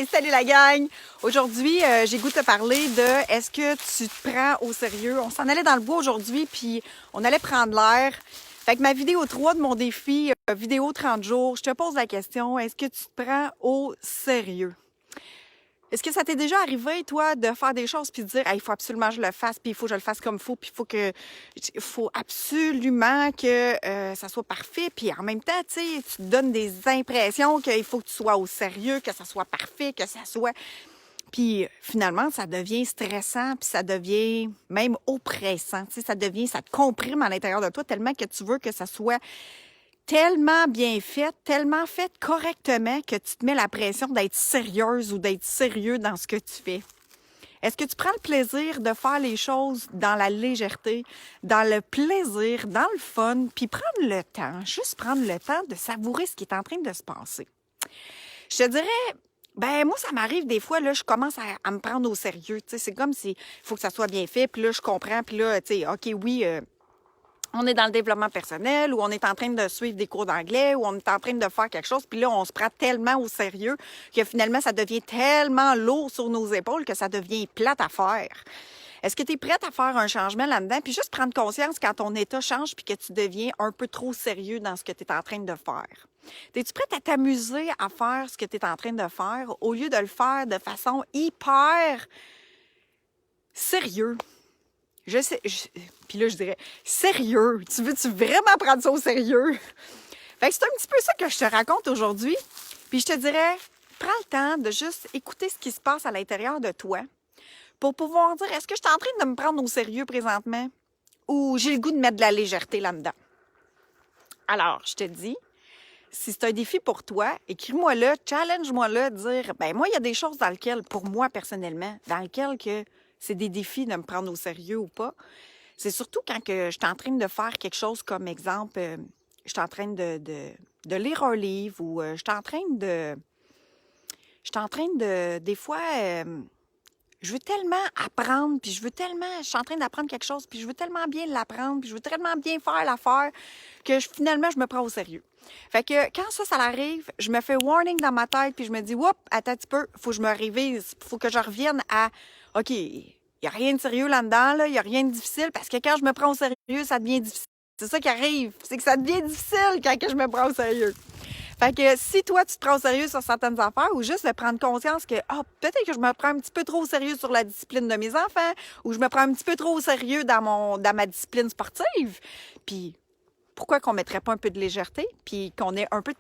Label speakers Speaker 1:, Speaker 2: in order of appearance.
Speaker 1: Hey, salut la gang! Aujourd'hui, j'ai goût de te parler de est-ce que tu te prends au sérieux? On s'en allait dans le bois aujourd'hui, puis on allait prendre l'air. Fait que ma vidéo 3 de mon défi, vidéo 30 jours, je te pose la question, est-ce que tu te prends au sérieux? Est-ce que ça t'est déjà arrivé, toi, de faire des choses puis de dire il faut absolument que je le fasse, puis il faut que je le fasse comme il faut, puis il faut absolument que ça soit parfait, puis en même temps, tu sais, tu te donnes des impressions qu'il faut que tu sois au sérieux, que ça soit parfait, que ça soit... Puis finalement, ça devient stressant, puis ça devient même oppressant, tu sais, ça te comprime à l'intérieur de toi tellement que tu veux que ça soit tellement bien faite, tellement faite correctement que tu te mets la pression d'être sérieuse ou d'être sérieux dans ce que tu fais. Est-ce que tu prends le plaisir de faire les choses dans la légèreté, dans le plaisir, dans le fun, puis prendre le temps, juste prendre le temps de savourer ce qui est en train de se passer? Je te dirais, moi, ça m'arrive des fois, là, je commence à me prendre au sérieux. Tu sais, c'est comme si il faut que ça soit bien fait, puis là, je comprends, puis là, tu sais, OK, oui, on est dans le développement personnel ou on est en train de suivre des cours d'anglais ou on est en train de faire quelque chose, puis là, on se prend tellement au sérieux que finalement, ça devient tellement lourd sur nos épaules que ça devient plate à faire. Est-ce que tu es prête à faire un changement là-dedans? Puis juste prendre conscience quand ton état change puis que tu deviens un peu trop sérieux dans ce que tu es en train de faire. Es-tu prête à t'amuser à faire ce que tu es en train de faire au lieu de le faire de façon hyper sérieux? Puis là, je dirais, sérieux? Tu veux-tu vraiment prendre ça au sérieux? Fait que c'est un petit peu ça que je te raconte aujourd'hui. Puis je te dirais, prends le temps de juste écouter ce qui se passe à l'intérieur de toi pour pouvoir dire, est-ce que je suis en train de me prendre au sérieux présentement ou j'ai le goût de mettre de la légèreté là-dedans? Alors, je te dis, si c'est un défi pour toi, écris-moi là, challenge-moi là, dire, moi, il y a des choses dans lesquelles, pour moi personnellement, dans lesquelles que c'est des défis de me prendre au sérieux ou pas. C'est surtout quand que je suis en train de faire quelque chose comme exemple, je suis en train de lire un livre ou je suis en train de, des fois, je veux tellement apprendre, puis je suis en train d'apprendre quelque chose, puis je veux tellement bien l'apprendre, puis je veux tellement bien faire l'affaire que finalement, je me prends au sérieux. Fait que quand ça arrive, je me fais warning dans ma tête, puis je me dis, oups, attends un petit peu, faut que je me révise, faut que je revienne à, OK, il n'y a rien de sérieux là-dedans, là, il n'y a rien de difficile, parce que quand je me prends au sérieux, ça devient difficile. C'est ça qui arrive, c'est que ça devient difficile quand que je me prends au sérieux. Fait que si toi, tu te prends au sérieux sur certaines affaires ou juste de prendre conscience que peut-être que je me prends un petit peu trop au sérieux sur la discipline de mes enfants ou je me prends un petit peu trop au sérieux dans ma discipline sportive, puis pourquoi qu'on mettrait pas un peu de légèreté puis qu'on ait un peu de